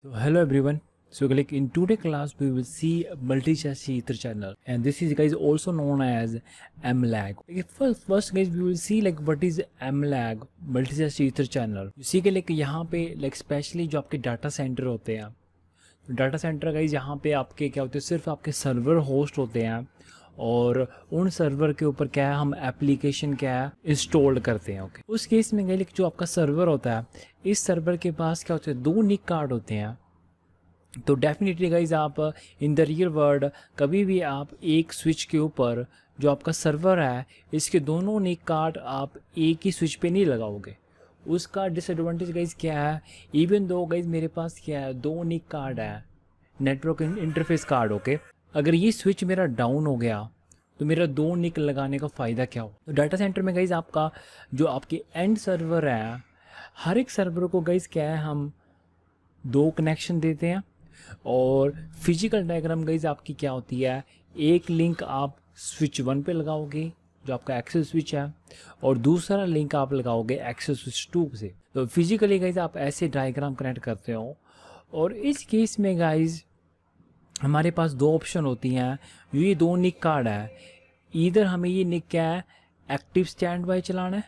So hello everyone. So like in today class we will see multi-chassis ether channel, and this is guys also known as MLAG. Okay, first guys we will see like what is MLAG multi-chassis ether channel. You see कि like यहाँ पे like specially जो आपके data centre होते हैं, data centre guys यहाँ पे आपके क्या होते हैं, सिर्फ आपके सर्वर होस्ट होते हैं और उन सर्वर के ऊपर क्या है हम एप्लीकेशन क्या है इंस्टॉल करते हैं। ओके, उस केस में गई जो आपका सर्वर होता है, इस सर्वर के पास क्या होता है, दो निक कार्ड होते हैं। तो डेफिनेटली गाइज आप इन द रियल वर्ल्ड कभी भी आप एक स्विच के ऊपर जो आपका सर्वर है इसके दोनों निक कार्ड आप एक ही स्विच पे नहीं लगाओगे। उसका डिसएडवांटेज गाइज क्या है, इवन दो गाइज मेरे पास क्या है दो निक कार्ड है, नेटवर्क इंटरफेस कार्ड। ओके, अगर ये स्विच मेरा डाउन हो गया तो मेरा दो निक लगाने का फ़ायदा क्या हो। तो डाटा सेंटर में गाइज आपका जो आपके एंड सर्वर है, हर एक सर्वर को गाइज क्या है हम दो कनेक्शन देते हैं और फिजिकल डायग्राम गाइज आपकी क्या होती है, एक लिंक आप स्विच 1 पे लगाओगे जो आपका एक्सेस स्विच है और दूसरा लिंक आप लगाओगे एक्सेस स्विच 2 से। तो फिजिकली गाइज आप ऐसे डायग्राम कनेक्ट करते हो और इस केस में गाइज हमारे पास दो ऑप्शन होती हैं। ये दो निक कार्ड है, इधर हमें ये निक क्या है एक्टिव स्टैंड बाय चलाना है।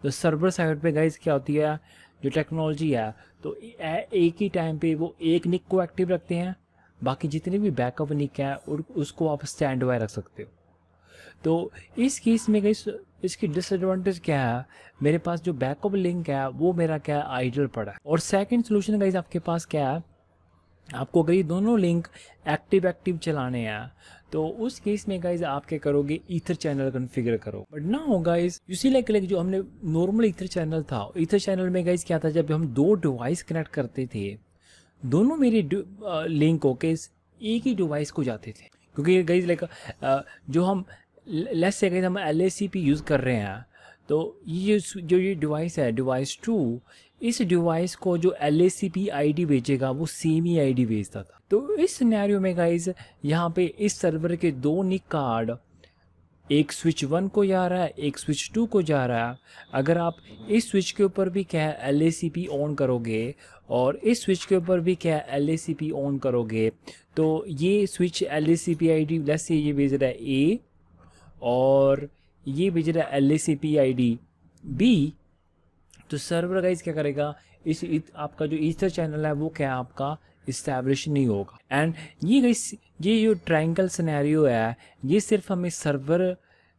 तो सर्वर साइड पे गाइज क्या होती है जो टेक्नोलॉजी है, तो एक ही टाइम पे वो एक निक को एक्टिव रखते हैं, बाकी जितने भी बैकअप निक है उसको आप स्टैंड बाय रख सकते हो। तो इस केस में गाइज इसकी डिसएडवांटेज क्या है, मेरे पास जो बैकअप लिंक है वो मेरा क्या है आइडल पड़ा है। और सेकंड सोल्यूशन गाइज आपके पास क्या है, आपको अगर ये दोनों लिंक एक्टिव चलाने हैं तो उस केस में गाइज आप क्या करोगे, ईथर चैनल कॉन्फ़िगर करो। बट ना हो गाइज यू सी लाइक जो हमने नॉर्मल ईथर चैनल था, ईथर चैनल में गाइज क्या था, जब हम दो डिवाइस कनेक्ट करते थे दोनों मेरे लिंक होके एक ही डिवाइस को जाते थे। क्योंकि गाइज लाइक जो हम लेट्स से गाइज हम LACP यूज़ कर रहे हैं, तो ये जो ये डिवाइस है डिवाइस 2, इस डिवाइस को जो LACP ID भेजेगा वो सेम ही ID भेजता था। तो इस सिनेरियो में गाइज यहाँ पे इस सर्वर के दो निक कार्ड एक स्विच 1 को जा रहा है, एक स्विच 2 को जा रहा है। अगर आप इस स्विच के ऊपर भी क्या है LACP ऑन करोगे और इस स्विच के ऊपर भी क्या है LACP ऑन करोगे, तो ये switch LACP ID let's say ये भेज रहा है A और ये भेज रहा है LACP ID B, तो सर्वर गाइज क्या करेगा, आपका जो ईथर चैनल है वो क्या आपका इस्टेब्लिश नहीं होगा। एंड ये गाइज ये जो ट्रायंगल सिनेरियो है ये सिर्फ हमें सर्वर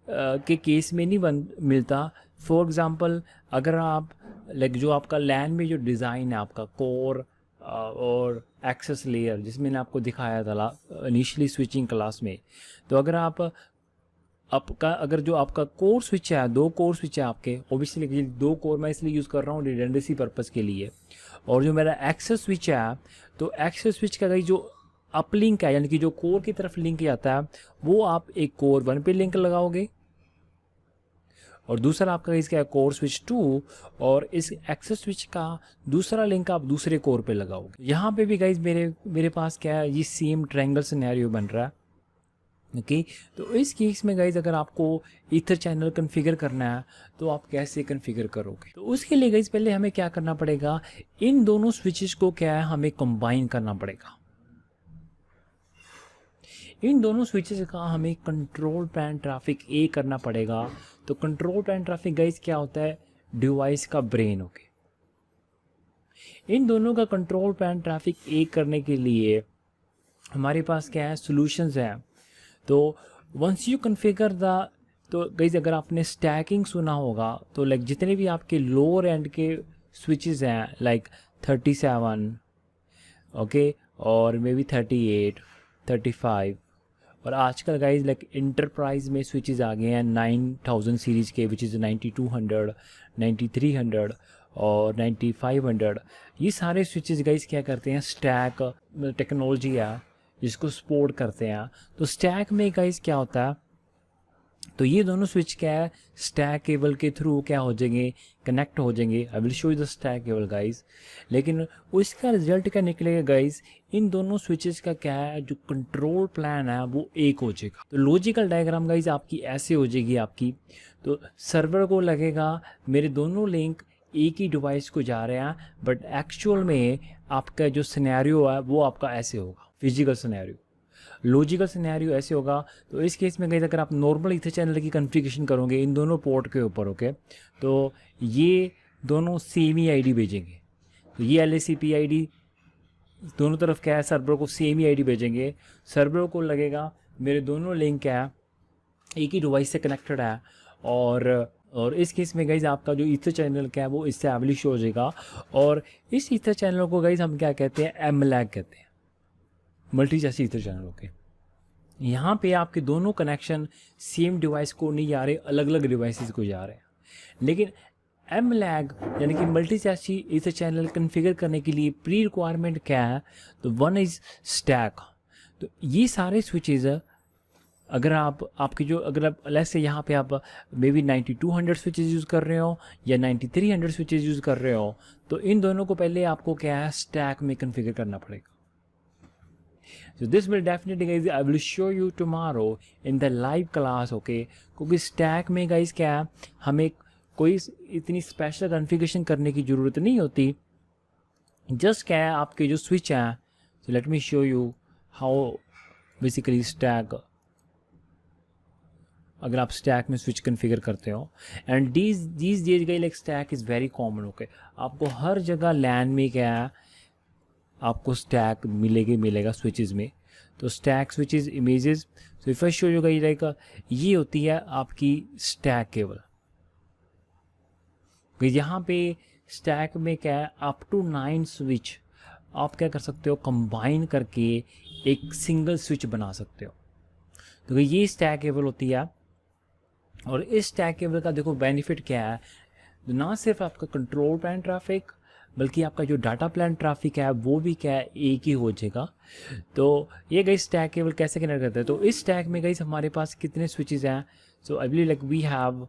के केस में नहीं मिलता। फॉर एग्जांपल अगर आप लाइक जो आपका लैन में जो डिज़ाइन है आपका कोर और एक्सेस लेयर जिसमें मैंने आपको दिखाया था इनिशियली स्विचिंग क्लास में, तो अगर आपका अगर जो आपका कोर स्विच है, दो कोर स्विच है आपके, ओबियसली दो कोर मैं इसलिए यूज़ कर रहा हूँ रिडंडेंसी पर्पज़ के लिए, और जो मेरा एक्सेस स्विच है, तो एक्सेस स्विच का जो अपलिंक है यानी कि जो कोर की तरफ लिंक जाता है वो आप एक कोर 1 पे लिंक लगाओगे और दूसरा आपका इसका है कोर स्विच 2 और इस एक्सेस स्विच का दूसरा लिंक आप दूसरे कोर पे लगाओगे। यहाँ पे भी गाइज मेरे पास क्या है, ये सेम ट्रायंगल सिनेरियो बन रहा है। ओके, तो इस केस में गाइज अगर आपको ईथर चैनल कॉन्फ़िगर करना है तो आप कैसे कॉन्फ़िगर करोगे, तो उसके लिए गाइज पहले हमें क्या करना पड़ेगा, इन दोनों स्विचेस को क्या है हमें कंबाइन करना पड़ेगा। इन दोनों स्विचेस का हमें कंट्रोल प्लान ट्रैफिक ए करना पड़ेगा। तो कंट्रोल प्लान ट्रैफिक गाइज क्या होता है, डिवाइस का ब्रेन। ओके, इन दोनों का कंट्रोल प्लान ट्रैफिक ए करने के लिए हमारे पास क्या है सॉल्यूशंस हैं। तो वंस यू कॉन्फ़िगर द, तो गाइज अगर आपने स्टैकिंग सुना होगा तो लाइक जितने भी आपके लोअर एंड के स्विचेस हैं लाइक 37 ओके और मे बी 38 35, और आजकल गाइज लाइक इंटरप्राइज में स्विचेस आ गए हैं 9000 सीरीज़ के विच इज़ 9200 9300 और 9500। ये सारे स्विचेस गाइज क्या करते हैं, स्टैक टेक्नोलॉजी है जिसको सपोर्ट करते हैं। तो स्टैक में गाइज क्या होता है, तो ये दोनों स्विच क्या है स्टैक केबल के थ्रू क्या हो जाएंगे, कनेक्ट हो जाएंगे। I will show you the stack cable guys, लेकिन उसका रिजल्ट क्या निकलेगा गाइज, इन दोनों स्विचेस का क्या है जो कंट्रोल प्लान है वो एक हो जाएगा। तो लॉजिकल डायग्राम गाइज आपकी ऐसे हो जाएगी आपकी, तो सर्वर को लगेगा मेरे दोनों लिंक एक ही डिवाइस को जा रहे हैं, बट एक्चुअल में आपका जो सिनेरियो है वो आपका ऐसे होगा, फिजिकल सिनेरियो। लॉजिकल सिनेरियो ऐसे होगा। तो इस केस में कहीं अगर आप नॉर्मल ईथर चैनल की कॉन्फ़िगरेशन करोगे इन दोनों पोर्ट के ऊपर, ओके, तो ये दोनों सेम ही आईडी भेजेंगे। तो ये LACP आईडी दोनों तरफ क्या है, सर्वर को सेम ही आईडी भेजेंगे। सर्वर को लगेगा मेरे दोनों लिंक है एक ही डिवाइस से कनेक्टेड है, और इस केस में गाइज आपका जो ईथर चैनल क्या है वो इस्टेब्लिश हो जाएगा। और इस ईथर चैनल को गाइज हम क्या कहते हैं, एमलैग कहते हैं, multi chassis ether channel. Okay, यहाँ पे आपके दोनों कनेक्शन सेम डिवाइस को नहीं जा रहे, अलग अलग डिवाइसेस को जा रहे हैं। लेकिन एमलैग यानी कि multi chassis ether channel configure करने के लिए प्री रिक्वायरमेंट क्या है, तो वन इज़ स्टैक। तो ये सारे स्विचेज अगर आपकी जो अगर आप लेट्स से यहाँ पे आप मे बी 9200 स्विचेज यूज़ कर रहे हो या 9300 स्विचेज यूज़ कर रहे हो, तो इन दोनों को पहले आपको क्या है, स्टैक में कन्फिगर करना पड़ेगा। So this will definitely guys I will show you tomorrow in the live class, okay? क्योंकि स्टैक में गाइज क्या है, हमें कोई इतनी स्पेशल कॉन्फ़िगरेशन करने की ज़रूरत नहीं होती। जस्ट क्या है, आपके जो स्विच हैं, so let me show you how basically stack, अगर आप स्टैक में स्विच कन्फिगर करते हो, and these days guys like stack is very common. Okay, आपको हर जगह लैन में क्या है, आपको स्टैक मिलेगा स्विचेस में। तो stack switches images, so if I show you guys like ये होती है आपकी स्टैक केबल। यहाँ पे स्टैक में क्या है, अप टू 9 स्विच आप क्या कर सकते हो, कंबाइन करके एक सिंगल स्विच बना सकते हो। तो ये स्टैक केबल होती है। और इस स्टैक केबल का देखो बेनिफिट क्या है, ना सिर्फ आपका कंट्रोल प्लान ट्रैफिक बल्कि आपका जो डाटा प्लान ट्रैफिक है वो भी क्या है, एक ही हो जाएगा। तो ये गाइस स्टैक केबल कैसे कनेक्ट करते हैं, तो इस स्टैक में गाइस हमारे पास कितने स्विचेस हैं, so I believe like we have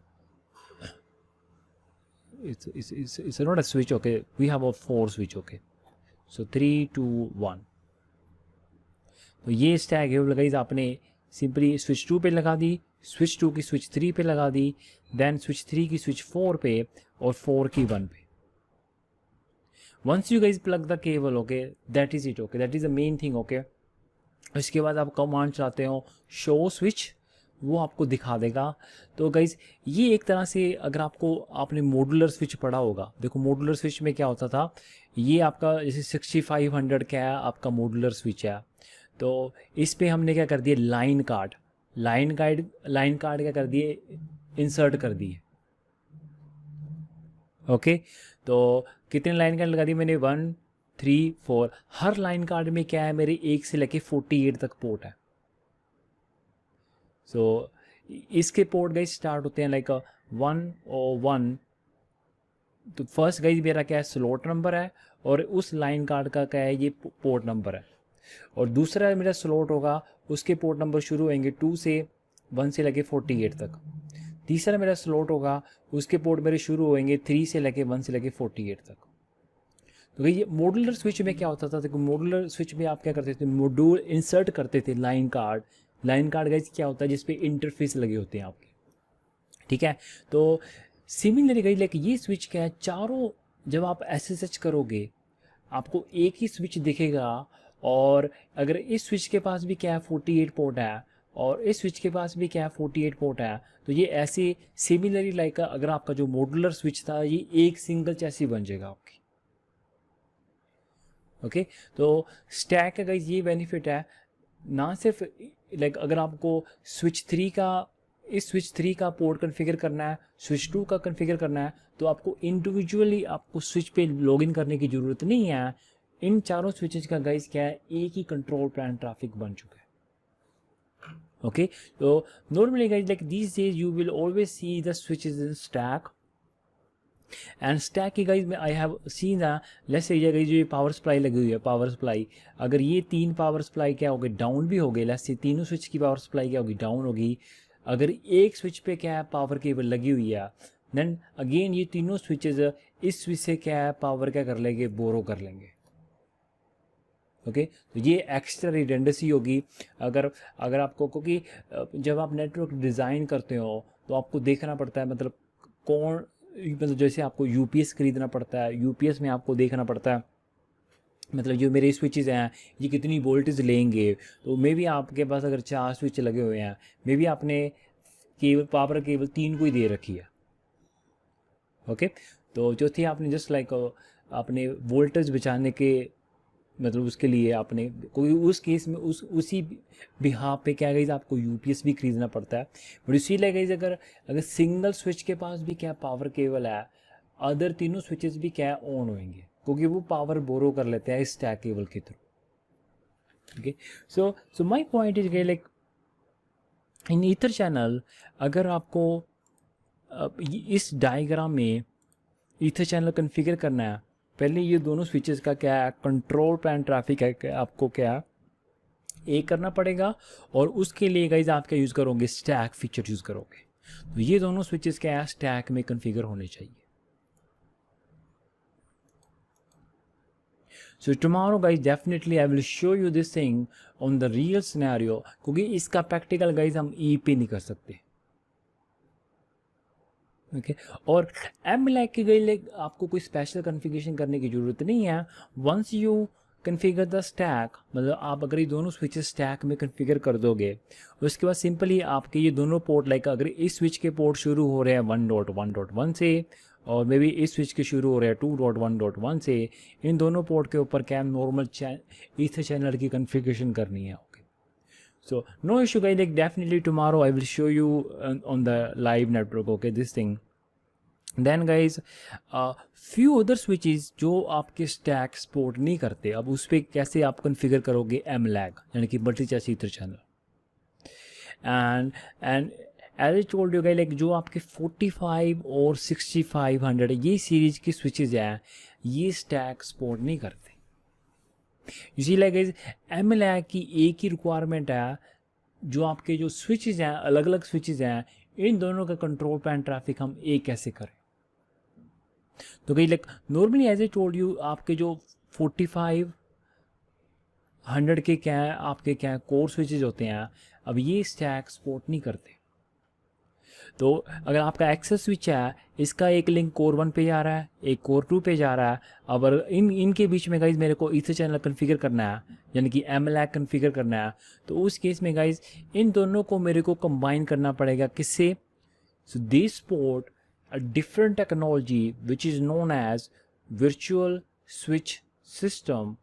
it's not a switch, okay, we have a 4 switch, okay, so 3 2 1। तो ये स्टैक केबल गाइस आपने सिंपली स्विच 2 पे लगा दी, स्विच 2 की स्विच 3 पे लगा दी, देन स्विच 3 की स्विच 4 पे और 4 की 1 पे। Once you guys plug the cable, okay, that is it, okay, that is the main thing, okay. इसके बाद आप कमांड चाहते हो शो स्विच, वो आपको दिखा देगा। तो गाइज ये एक तरह से अगर आपने मॉड्यूलर स्विच पढ़ा होगा, देखो मॉड्यूलर स्विच में क्या होता था, ये आपका जैसे 6500 क्या है आपका मॉड्यूलर स्विच है, तो इस पे हमने क्या कर दिया, लाइन कार्ड क्या कर दिए, इंसर्ट कर दिए। ओके, तो कितने लाइन कार्ड लगा दिए मैंने, 1 3 4। हर लाइन कार्ड में क्या है, मेरे 1 से लेके 48 तक पोर्ट है। सो इसके पोर्ट गाइज स्टार्ट होते हैं लाइक 1 और 1। तो फर्स्ट गाइज मेरा क्या है, स्लॉट नंबर है, और उस लाइन कार्ड का क्या है, ये पोर्ट नंबर है। और दूसरा मेरा स्लॉट होगा, उसके पोर्ट नंबर शुरू होंगे 2 से 1 से लेके 48 तक। तीसरा मेरा स्लॉट होगा, उसके पोर्ट मेरे शुरू होंगे 3 से लेके 1 से लेके 48 तक। तो ये मॉड्यूलर स्विच में क्या होता था, देखो मॉड्यूलर स्विच में आप क्या करते थे, मॉड्यूल इंसर्ट करते थे लाइन कार्ड गाइज क्या होता है, जिसपे इंटरफेस लगे होते हैं आपके, ठीक है। तो सिमिलरली गाइज लाइक ये स्विच क्या है, चारों जब आप SSH करोगे आपको एक ही स्विच दिखेगा, और अगर इस स्विच के पास भी क्या है 48 पोर्ट है, और इस स्विच के पास भी क्या है 48 पोर्ट है, तो ये ऐसे सिमिलरली लाइक अगर आपका जो मॉड्यूलर स्विच था ये एक सिंगल चैसी बन जाएगा आपकी। ओके, तो स्टैक का गाइज ये बेनिफिट है, ना सिर्फ लाइक अगर आपको स्विच 3 का इस स्विच 3 का पोर्ट कन्फिगर करना है, स्विच 2 का कन्फिगर करना है, तो आपको इंडिविजुअली आपको स्विच पे लॉगिन करने की ज़रूरत नहीं है। इन चारों स्विचेज का गाइज क्या है, एक ही कंट्रोल प्लान ट्रैफिक बन चुका है। ओके, तो normally guys like these days you will always see the switches in stack, and stack की गाइज में I have seen let's say guys जो ये पावर सप्लाई लगी हुई है, पावर सप्लाई अगर ये 3 पावर सप्लाई क्या हो गए, डाउन भी हो गए, लेट्स से तीनों स्विच की पावर सप्लाई क्या होगी, डाउन होगी। अगर एक स्विच पे क्या है पावर केबल लगी हुई है, देन अगेन ये तीनों स्विचेज इस स्विच से क्या है पावर क्या कर लेंगे, बोरो कर लेंगे। ओके, तो ये एक्स्ट्रा रिडेंडेंसी होगी। अगर आपको, क्योंकि जब आप नेटवर्क डिज़ाइन करते हो तो आपको देखना पड़ता है, मतलब कौन मतलब जैसे आपको यूपीएस खरीदना पड़ता है, यूपीएस में आपको देखना पड़ता है मतलब जो मेरे स्विचेज़ हैं ये कितनी वोल्टेज लेंगे। तो मे बी आपके पास अगर 4 स्विच लगे हुए हैं, मे बी आपने केवल पावर केवल 3 को ही दे रखी है। ओके, तो चौथी आपने जस्ट लाइक आपने वोल्टेज बचाने के मतलब उसके लिए आपने कोई उस केस में उसी बिहाफ पे क्या गई आपको यूपीएस भी खरीदना पड़ता है। बट इसीलिए गई अगर अगर सिंगल स्विच के पास भी क्या पावर केबल है, अदर तीनों स्विचेस भी क्या ऑन होंगे क्योंकि वो पावर बोरो कर लेते हैं इस स्टैक केबल के through. Okay, so my point is like in ether channel अगर आपको इस डायग्राम में ईथर चैनल कॉन्फ़िगर करना है, पहले ये दोनों स्विचेस का क्या है कंट्रोल प्लान ट्रैफिक है आपको क्या एक करना पड़ेगा, और उसके लिए गाइज आप क्या यूज़ करोगे स्टैक फीचर यूज़ करोगे। तो ये दोनों स्विचेस क्या है स्टैक में कॉन्फ़िगर होने चाहिए। So tomorrow guys definitely I will show you this thing on the real scenario, क्योंकि इसका प्रैक्टिकल गाइज हम ई पे नहीं कर सकते। ओके और एम लैग की गई आपको कोई स्पेशल कॉन्फ़िगरेशन करने की ज़रूरत नहीं है। Once you configure the stack, मतलब आप अगर ये दोनों स्विचेस स्टैक में कॉन्फ़िगर कर दोगे, उसके बाद सिंपली आपके ये दोनों पोर्ट लाइक अगर इस स्विच के पोर्ट शुरू हो रहे हैं 1.1.1 से और मे बी इस स्विच के शुरू हो रहे हैं 2.1.1 से, इन दोनों पोर्ट के ऊपर क्या नॉर्मल ईथर चैनल की कॉन्फ़िगरेशन करनी है। Okay, so no issue guys, like definitely tomorrow I will show you on the live network, okay, this thing. Then guys few other switches जो आपके स्टैक सपोर्ट नहीं करते, अब उस पर कैसे आप कॉन्फ़िगर करोगे एम लैग यानी कि multi channel ether channel. And as I told you guys like जो आपके 45 और 6500 ये सीरीज की स्विचेज हैं ये स्टैक सपोर्ट नहीं करते। इसी लाइक एम लैग की एक ही रिक्वायरमेंट है, जो आपके जो स्विचेज हैं अलग अलग स्विचेज हैं इन दोनों का कंट्रोल प्लान ट्रैफिक हम एक कैसे करें। तो कहीं like normally as a told you आपके जो 4500 के क्या है आपके क्या कोर स्विचेज होते हैं, अब ये स्टैक सपोर्ट नहीं करते। तो अगर आपका एक्सेस स्विच है इसका एक लिंक कोर 1 पे जा रहा है एक कोर 2 पे जा रहा है, अब इनके बीच में गाइज मेरे को ईथर चैनल कॉन्फ़िगर करना है यानी कि एम लैग कॉन्फ़िगर करना है, तो उस केस में गाइज इन दोनों को मेरे को कंबाइन करना पड़ेगा किससे। So they support a different technology which is known as virtual switch system.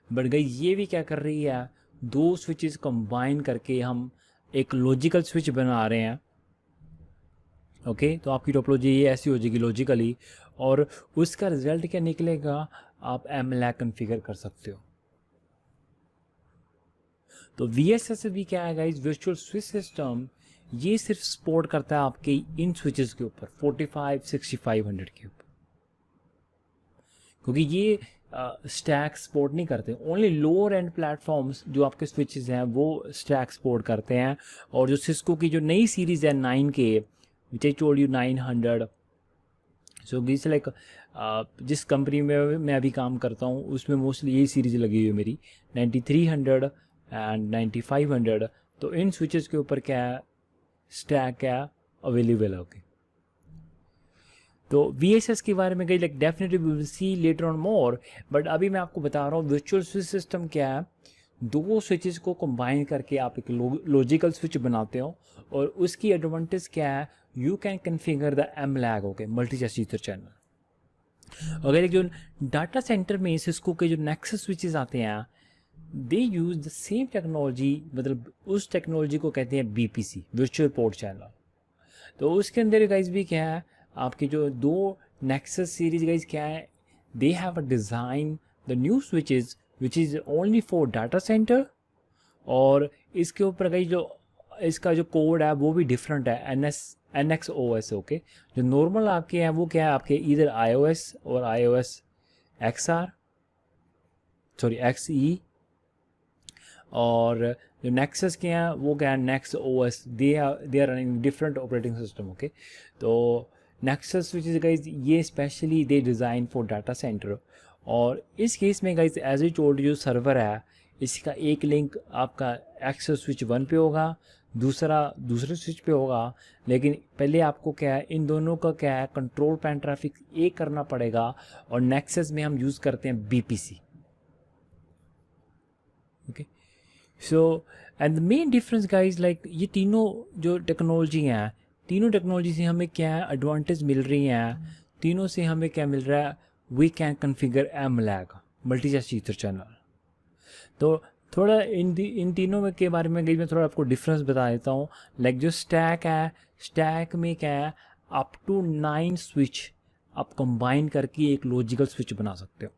But guys ये भी क्या कर रही है दो स्विचेस कंबाइन करके हम एक लॉजिकल स्विच बना रहे हैं। ओके तो आपकी टोपोलॉजी ये ऐसी हो जाएगी लॉजिकली, और उसका रिजल्ट क्या निकलेगा आप एम लैग कॉन्फ़िगर कर सकते हो। तो VSS भी क्या है गाइस वर्चुअल स्विच सिस्टम, ये सिर्फ सपोर्ट करता है आपके इन स्विचेस के ऊपर 45-6500 के ऊपर, क्योंकि ये स्टैक सपोर्ट नहीं करते। ओनली लोअर एंड प्लेटफॉर्म्स जो आपके स्विचेस हैं वो स्टैक सपोर्ट करते हैं। और जो सिस्को की जो नई सीरीज़ है 9K which I told you 900, so this like जिस कंपनी में मैं अभी काम करता हूँ उसमें मोस्टली यही सीरीज़ लगी हुई है मेरी 9300 एंड 9500। तो इन स्विचेस के ऊपर क्या स्टैक क्या अवेलेबल है। ओके तो VSS के बारे में गई like definitely we will see later on more, but अभी मैं आपको बता रहा हूँ वर्चुअल स्विच सिस्टम क्या है। दो स्विचेस को कंबाइन करके आप एक लॉजिकल स्विच बनाते हो, और उसकी एडवांटेज क्या है you can configure the M LAG okay multi channel ether channel. अगर एक जो डाटा सेंटर में सिस्को के जो नेक्सस स्विचेस आते हैं दे यूज द सेम टेक्नोलॉजी, मतलब उस टेक्नोलॉजी को कहते हैं BPC वर्चुअल पोर्ट चैनल। तो उसके अंदर गाइज भी क्या है आपकी जो दो नेक्सस सीरीज गाइज क्या है they have a design the new switches which is only for data center, और इसके ऊपर गाइज जो इसका जो कोड है वो भी डिफरेंट है NXOS। ओके जो नॉर्मल आपके हैं वो क्या है आपके इधर iOS और iOS XR सॉरी XE, और जो नेक्सस के हैं वो क्या है NextOS, they are running different operating system. Okay तो नेक्सस विच इज गाइज ये specially they design for data center, और इस केस में गाइज एज ए टोल्ड जो सर्वर है इसका एक लिंक आपका एक्सेस स्विच 1 पे होगा, दूसरा दूसरे स्विच पे होगा। लेकिन पहले आपको क्या है, इन दोनों का क्या है, कंट्रोल पैन ट्रैफिक एक करना पड़ेगा, और नेक्सस में हम यूज़ करते हैं BPC। Okay, so and the main difference guys, like ये तीनों जो टेक्नोलॉजी हैं, तीनों टेक्नोलॉजी से हमें क्या है एडवांटेज मिल रही हैं, तीनों से हमें क्या मिल रहा है, we can configure MLAG multicast ether channel. तो थोड़ा इन तीनों में के बारे में मैं थोड़ा आपको डिफरेंस बता देता हूँ। लाइक जो स्टैक है, स्टैक में क्या है, अप टू 9 स्विच आप कंबाइन करके एक लॉजिकल स्विच बना सकते हो।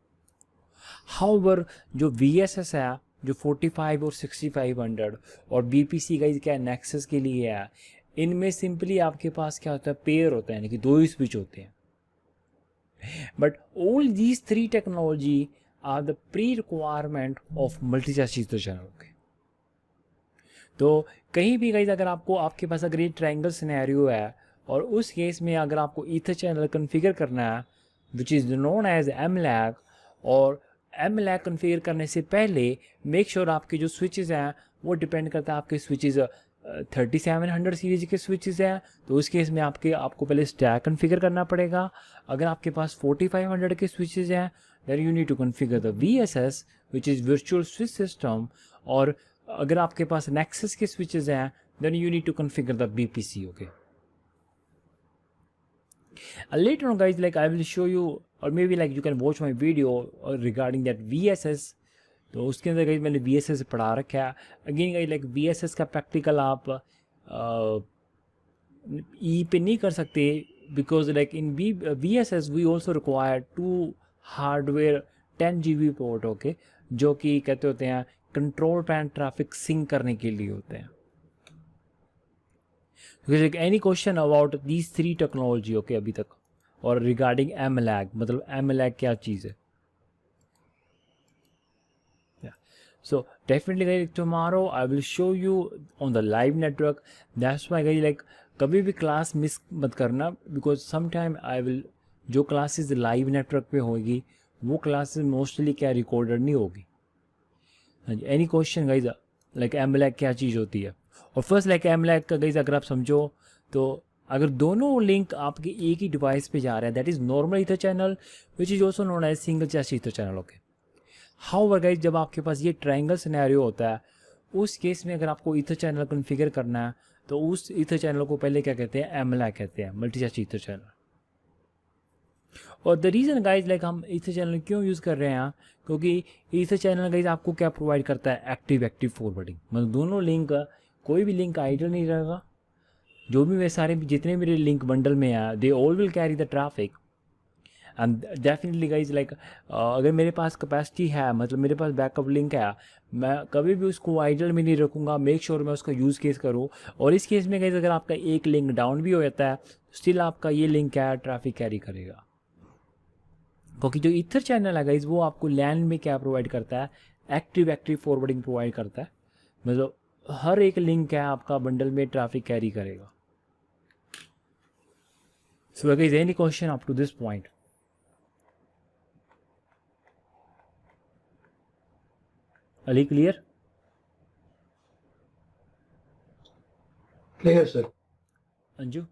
हाउएवर जो VSS है, जो 45 और 6500 और BPC का क्या नेक्सस के लिए है, इनमें सिंपली आपके पास क्या होता है, पेयर होता है, यानी कि 2 ही स्विच होते हैं। But all these 3 technology are the pre requirement of multicast ether channel. तो कहीं भी गाइस अगर आपको, आपके पास अगर ये ट्रायंगल सिनेरियो है और उस केस में अगर आपको ईथर चैनल कन्फिगर करना है which is known as MLAG, और MLAG कन्फिगर करने से पहले मेक श्योर आपके जो स्विचेस हैं वो डिपेंड करता है, आपके स्विचेस 3700 सीरीज के स्विचेस हैं तो उस केस में आपको पहले स्टैक कन्फिगर करना पड़ेगा। अगर आपके पास 4500 के स्विचेस हैं then you need to configure the VSS which is virtual switch system, और अगर आपके पास Nexus के switches हैं then you need to configure the BPC. Okay, later on guys, like I will show you, or maybe like you can watch my video regarding that VSS। तो उसके अंदर guys मैंने VSS पढ़ा रखा है। Again guys like VSS का practical आप ई पे नहीं कर सकते, because like in VSS we also require 2 hardware 10 GB port, okay, जो कि कहते होते हैं कंट्रोल पैन ट्रैफिक सिंक करने के लिए होते हैं। Any question about these 3 technology okay अभी तक, और रिगार्डिंग MLAG, मतलब MLAG क्या चीज़ है? So definitely guys tomorrow I will show you on the live network. That's why guys like कभी भी क्लास मिस मत करना, बिकॉज समटाइम आई विल, जो क्लासेस लाइव नेटवर्क पे होगी वो क्लासेस मोस्टली क्या रिकॉर्डेड नहीं होगी। Any question guys like MLAG क्या चीज़ होती है? और फर्स्ट लाइक MLAG का गाइज अगर आप समझो तो अगर दोनों लिंक आपके एक ही डिवाइस पे जा रहे हैं that is normal ether channel which is also known as single channel ether channel. Okay, however guys जब आपके पास ये ट्रायंगल सिनेरियो होता है उस केस में अगर आपको ईथर चैनल कॉन्फ़िगर करना है तो उस ईथर चैनल को पहले क्या कहते हैं, MLAG कहते हैं, मल्टीकास्ट ईथर चैनल। और द रीज़न गाइज लाइक हम ईथर चैनल क्यों यूज़ कर रहे हैं, क्योंकि ईथर चैनल गाइज आपको क्या प्रोवाइड करता है, एक्टिव फॉरवर्डिंग, मतलब दोनों लिंक, कोई भी लिंक आइडल नहीं रहेगा। जो भी मेरे सारे जितने मेरे लिंक बंडल में है they all will carry the traffic. And definitely guys like अगर मेरे पास कैपेसिटी है, मतलब मेरे पास बैकअप लिंक है, मैं कभी भी उसको आइडल में नहीं रखूँगा, मेक श्योर मैं उसका यूज़ केस करूँ। और इस केस में गाइज अगर आपका एक लिंक डाउन भी हो जाता है स्टिल आपका ये लिंक क्या है, ट्रैफिक कैरी करेगा। क्योंकि जो ईथर चैनल है गाइज वो आपको लैन में क्या प्रोवाइड करता है, एक्टिव फॉरवर्डिंग प्रोवाइड करता है, मतलब हर एक लिंक है आपका बंडल में ट्रैफिक कैरी करेगा। So guys any question up to this point? Ali clear? Clear sir. Anju?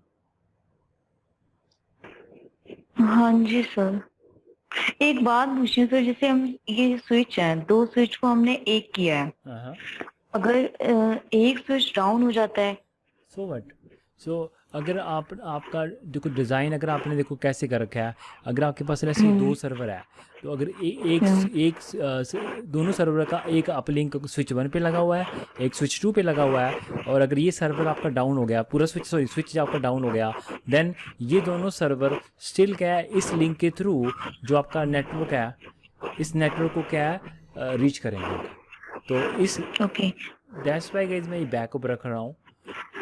हाँ जी सर, एक बात पूछनी सर, जैसे हम ये स्विच है, 2 स्विच को हमने एक किया है, हाँ, अगर एक स्विच डाउन हो जाता है सो व्हाट? सो अगर आपका देखो डिज़ाइन अगर आपने देखो कैसे कर रखा है, अगर आपके पास ऐसे 2 सर्वर है तो अगर दोनों सर्वर का एक अपलिंक स्विच 1 पे लगा हुआ है, एक स्विच 2 पे लगा हुआ है, और अगर ये सर्वर आपका डाउन हो गया, पूरा स्विच आपका डाउन हो गया, देन ये दोनों सर्वर स्टिल क्या है, इस लिंक के थ्रू जो आपका नेटवर्क है, इस नेटवर्क को क्या है रीच करेंगे। तो इस ओके, दैट्स व्हाई गाइस मैं ये बैकअप रख रहा हूँ।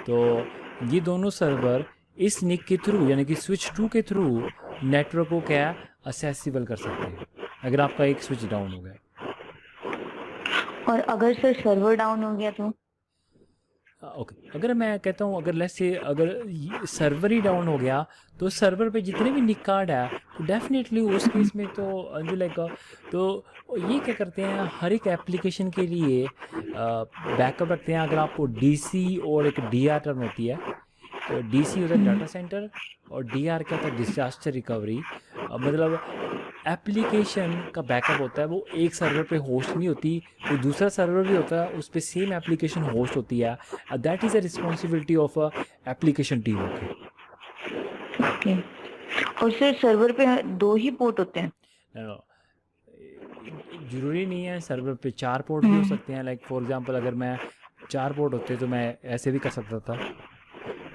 तो ये दोनों सर्वर इस निक के थ्रू यानी कि स्विच 2 के थ्रू नेटवर्क को क्या असेसिबल कर सकते हैं अगर आपका एक स्विच डाउन हो गया। और अगर सर सर्वर डाउन हो गया तो ओके, अगर मैं कहता हूँ अगर लेट्स से अगर सर्वर ही डाउन हो गया तो सर्वर पे जितने भी निक कार्ड है तो डेफिनेटली उस केस में तो जो लाइक तो ये क्या करते हैं हर एक एप्लीकेशन के लिए बैकअप रखते हैं। अगर आपको डीसी और एक डीआर टर्म होती है, तो डीसी होता है डाटा सेंटर और डीआर क्या होता है डिजास्टर रिकवरी। मतलब एप्लीकेशन का बैकअप होता है, वो एक सर्वर पे होस्ट नहीं होती, कोई दूसरा सर्वर भी होता है उस पर सेम एप्लीकेशन होस्ट होती है। That is a responsibility of a application team. Okay, okay. और सर सर्वर पे 2 ही पोर्ट होते हैं? ज़रूरी नहीं है, सर्वर पे 4 पोर्ट भी हो सकते हैं। लाइक फॉर एग्जांपल अगर मैं 4 पोर्ट होते तो मैं ऐसे भी कर सकता था,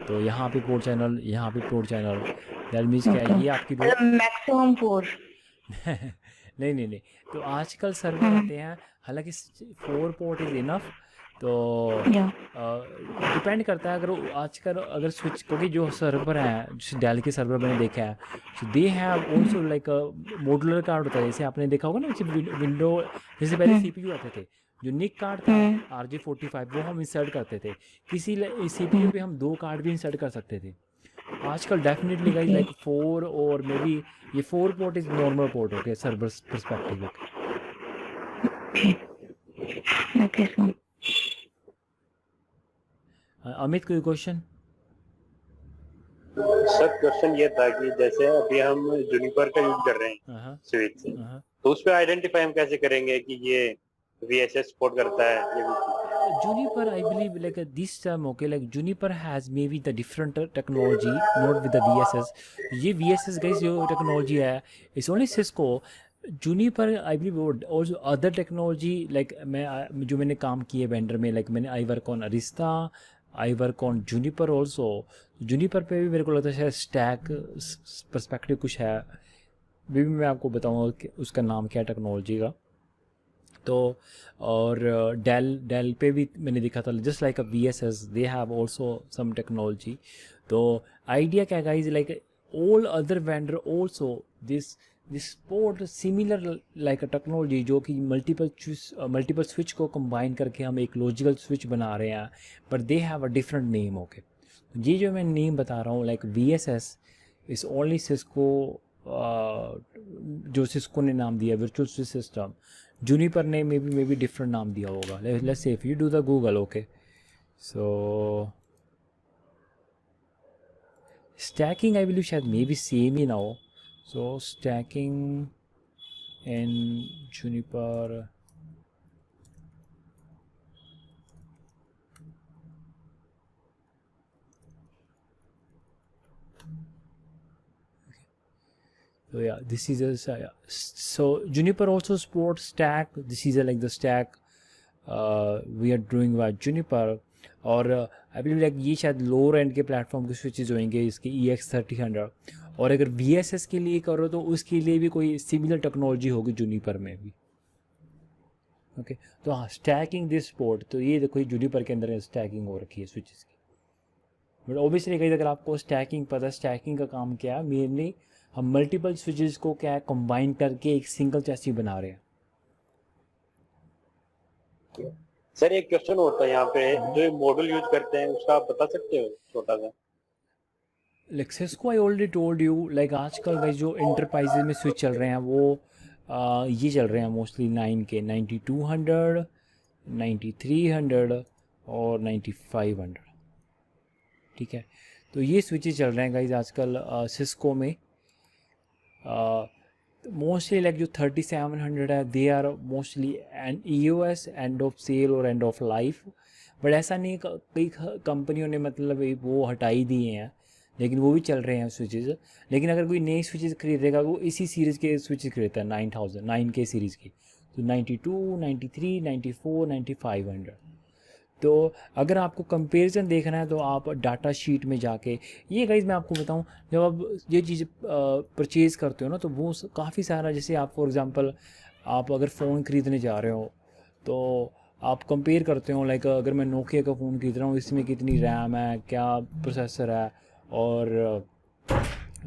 तो यहाँ पे पोर्ट चैनल, यहाँ पे पोर्ट चैनल। दैट मीन्स क्या है, ओके, ये आपकी मतलब मैक्सिमम 4। नहीं नहीं नहीं, तो आजकल सर्वर आते हैं, हालांकि 4 पोर्ट इज़ इनफ। तो या डिपेंड करता है, अगर आजकल अगर स्विच, क्योंकि जो सर्वर है जैसे डेल के सर्वर मैंने देखा है, so they have also like modular card होता है। जैसे आपने देखा होगा ना, जैसे विंडो, जैसे पहले सीपीयू आते थे, जो निक कार्ड था RJ45 वो हम इंसर्ट करते थे, किसी सीपीयू पे हम 2 कार्ड भी इंसर्ट कर सकते थे। आजकल डेफिनेटली गाइस लाइक 4 और मे बी ये 4 port is normal port. Okay, server perspective. Okay, okay okay sir. Amit कोई क्वेश्चन? सर क्वेश्चन ये था कि जैसे अभी हम जूनिपर का यूज कर रहे हैं स्विच से, तो उस पे आइडेंटिफाई हम कैसे करेंगे कि ये VSS सपोर्ट करता है ये भी? Juniper, I believe, like this term, okay, like Juniper has maybe the different technology, not with the VSS. ये VSS guys जो technology है, it's only Cisco. Juniper, I believe, also other technology like जो मैंने काम किए vendor में, like मैंने I work on Arista, I work on Juniper also. Juniper पे भी मेरे को लगता है स्टैक पर्सपेक्टिव कुछ है, भी मैं आपको बताऊँगा कि उसका नाम क्या है टेक्नोलॉजी का। तो और डेल पे भी मैंने देखा था, just like a VSS they have also some technology. तो आइडिया क्या guys, like all other vendor also this support similar like a technology, जो कि मल्टीपल स्विच को कंबाइन करके हम एक लॉजिकल स्विच बना रहे हैं, but they have a different name. Okay, ये जो मैं नेम बता रहा हूँ like VSS is only Cisco, जो सिस्को ने नाम दिया वर्चुअल स्विच सिस्टम। जूनिपर ने मे बी डिफरेंट नाम दिया होगा। Let's say if you do the Google, okay, so stacking I believe शायद मे बी सेम ही ना हो। So stacking in Juniper, so yeah, this is a so Juniper also supports stack. This is like the stack we are doing with Juniper. और आई believe like ये शायद lower and के platform के switches होंगे इसके EX3000। और अगर VSS के लिए करो तो उसके लिए भी कोई सिमिलर टेक्नोलॉजी होगी जूनिपर में भी। ओके, तो हाँ, स्टैकिंग दिस पोर्ट, तो ये देखो जूनिपर के अंदर स्टैकिंग हो रखी है स्विचेस की। बट ऑब्वियसली कहीं अगर आपको स्टैकिंग पता है, स्टैकिंग का काम क्या है, मेनली हम मल्टीपल स्विचेस को क्या है कंबाइन करके एक सिंगल चैसी बना रहे हैं। सर एक क्वेश्चन होता है यहाँ पे, जो मॉडल यूज करते हैं उसका आप बता सकते हो छोटा सा? Like Cisco I already told you, like आजकल भाई जो इंटरप्राइजेज में स्विच चल रहे हैं वो ये चल रहे हैं मोस्टली 9K 9200, 9300 और 9500। ठीक है, तो ये स्विचेज चल रहे हैं गाइज आजकल सिस्को में। मोस्टली लाइक जो 3700 है they are mostly end EOS end of sale और एंड ऑफ लाइफ। बट ऐसा नहीं, कई कंपनियों ने मतलब वो हटाई दिए हैं, लेकिन वो भी चल रहे हैं स्विचेस। लेकिन अगर कोई नई स्विचेस खरीदेगा वो इसी सीरीज़ के स्विचेस खरीदता है 9K सीरीज़ की, तो 92, 93, 94, 9500। तो अगर आपको कंपैरिजन देखना है तो आप डाटा शीट में जाके, ये गाइज मैं आपको बताऊं, जब आप ये चीज़ परचेज़ करते हो ना तो वो काफ़ी सारा, जैसे आप फॉर एग्जांपल आप अगर फ़ोन ख़रीदने जा रहे हो तो आप कंपेयर करते हो, लाइक अगर मैं नोकिया का फ़ोन खरीद रहा हूँ इसमें कितनी रैम है, क्या प्रोसेसर है, और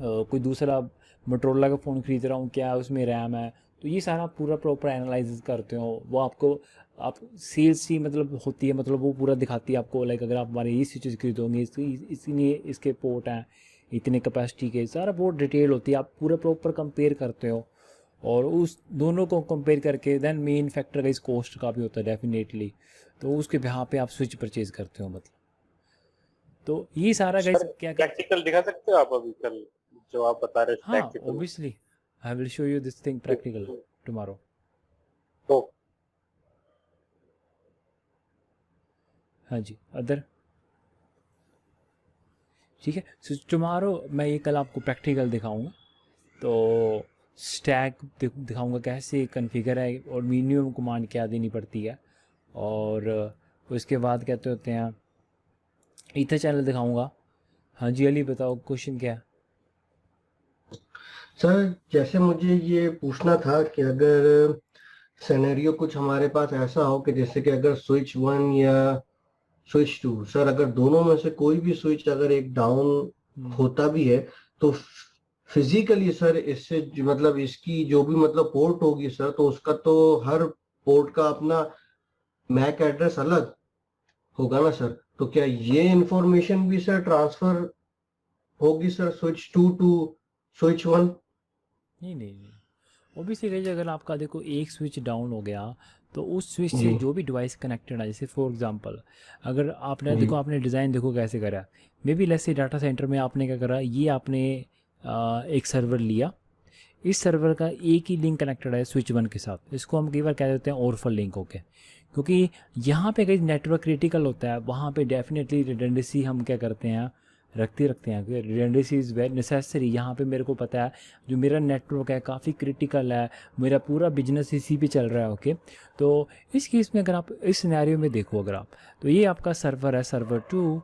कोई दूसरा मोटरोला का फ़ोन ख़रीद रहा हूँ क्या उसमें रैम है। तो ये सारा पूरा प्रॉपर एनालिसिस करते हो, वो आपको आप सेल्स ही मतलब होती है, मतलब वो पूरा दिखाती है आपको, लाइक अगर आप हमारे ये स्विचेस खरीदोगे इसलिए इसके पोर्ट हैं, इतने कैपेसिटी के, सारा बहुत डिटेल होती है, आप पूरा प्रॉपर कंपेयर करते हो, और उस दोनों को कंपेयर करके देन मेन फैक्टर का इस कॉस्ट का भी होता है डेफिनेटली, तो उसके बिहाफ पे आप स्विच परचेज करते हो मतलब। तो ये सारा गाइस सर क्या प्रैक्टिकल दिखा सकते हो आप अभी कल जो आप बता रहे थे हाँ practical? Obviously I will show you this thing practical tomorrow. तो हाँ जी अदर ठीक है, सो टुमारो मैं ये कल आपको प्रैक्टिकल दिखाऊंगा, तो स्टैक दिखाऊंगा कैसे कॉन्फ़िगर है और मिनिमम कमांड क्या देनी पड़ती है, और उसके बाद कहते होते हैं ईथर चैनल दिखाऊंगा। हाँ जी अली बताओ क्वेश्चन क्या है? सर जैसे मुझे ये पूछना था कि अगर सिनेरियो कुछ हमारे पास ऐसा हो कि जैसे कि अगर स्विच 1 या स्विच 2, सर अगर दोनों में से कोई भी स्विच अगर एक डाउन होता भी है तो फिजिकली सर इससे मतलब इसकी जो भी मतलब पोर्ट होगी सर, तो उसका तो हर पोर्ट का अपना मैक एड्रेस अलग होगा ना सर, तो क्या ये इंफॉर्मेशन भी सर ट्रांसफर होगी सर स्विच 2 टू स्विच 1? नहीं ओबियसली गाइस अगर आपका देखो एक स्विच डाउन हो गया तो उस स्विच से जी जो भी डिवाइस कनेक्टेड है, जैसे फॉर एग्जांपल अगर आपने जी देखो आपने डिज़ाइन देखो कैसे करा, may be let's say data centre में आपने क्या करा, ये आपने एक सर्वर लिया, इस सर्वर का एक ही लिंक कनेक्टेड है स्विच 1 के साथ, इसको हम कई बार कह देते हैं ओवरफल लिंक होके, क्योंकि यहाँ पे कई नेटवर्क क्रिटिकल होता है, वहाँ पे डेफिनेटली रिडंडेंसी हम क्या करते हैं रखते हैं कि रिडंडेंसी इज़ वेरी नेसेसरी। यहाँ पे मेरे को पता है जो मेरा नेटवर्क है काफ़ी क्रिटिकल है, मेरा पूरा बिजनेस इसी पे चल रहा है, ओके। तो इस केस में अगर आप इस सिनेरियो में देखो अगर आप, तो ये आपका सर्वर है सर्वर 2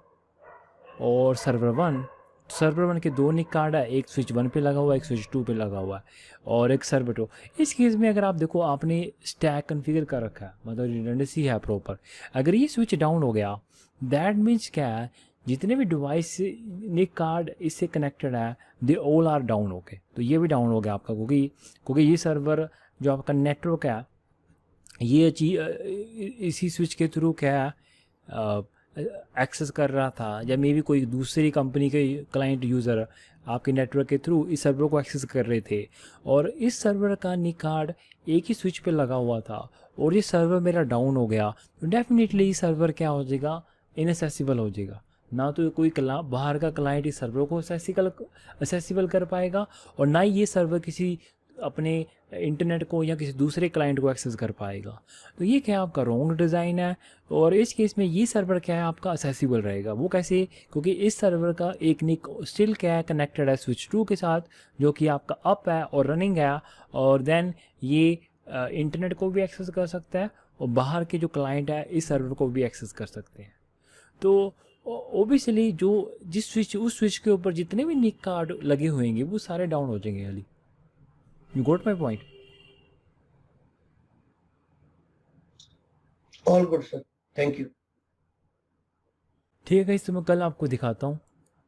और सर्वर 1, सर्वर 1 के दो निक कार्ड है, एक स्विच 1 पे लगा हुआ है, एक स्विच 2 पे लगा हुआ है, और एक सर्वर 2। इस केस में अगर आप देखो आपने स्टैक कॉन्फ़िगर कर रखा है, मतलब रिडंडेंसी है प्रॉपर। अगर ये स्विच डाउन हो गया दैट मीन्स क्या है, जितने भी डिवाइस निक कार्ड इससे कनेक्टेड है they all are down, okay. तो ये भी डाउन हो गया आपका, क्योंकि ये सर्वर जो आपका नेटवर्क है ये इसी स्विच के थ्रू क्या है एक्सेस कर रहा था, या मे बी कोई दूसरी कंपनी के क्लाइंट यूज़र आपके नेटवर्क के थ्रू इस सर्वर को एक्सेस कर रहे थे, और इस सर्वर का निक कार्ड एक ही स्विच पे लगा हुआ था, और ये सर्वर मेरा डाउन हो गया, तो डेफिनेटली ये सर्वर क्या हो जाएगा, इनएसेसिबल हो जाएगा। ना तो कोई बाहर का क्लाइंट इस सर्वर को असेसिबल कर पाएगा, और ना ही ये सर्वर किसी अपने इंटरनेट को या किसी दूसरे क्लाइंट को एक्सेस कर पाएगा। तो ये क्या आपका रॉन्ग डिज़ाइन है, और इस केस में ये सर्वर क्या है आपका असेसिबल रहेगा। वो कैसे, क्योंकि इस सर्वर का एक निक स्टिल क्या है कनेक्टेड है स्विच 2 के साथ, जो कि आपका अप है और रनिंग है, और देन ये इंटरनेट को भी एक्सेस कर सकता है, और बाहर के जो क्लाइंट है इस सर्वर को भी एक्सेस कर सकते हैं। तो ओबियसली जो उस स्विच के ऊपर जितने भी निक कार्ड लगे हुएंगे वो सारे डाउन हो जाएंगे। Ali you got my point? All good sir, thank you. ठीक है गाइस, तो मैं कल आपको दिखाता हूँ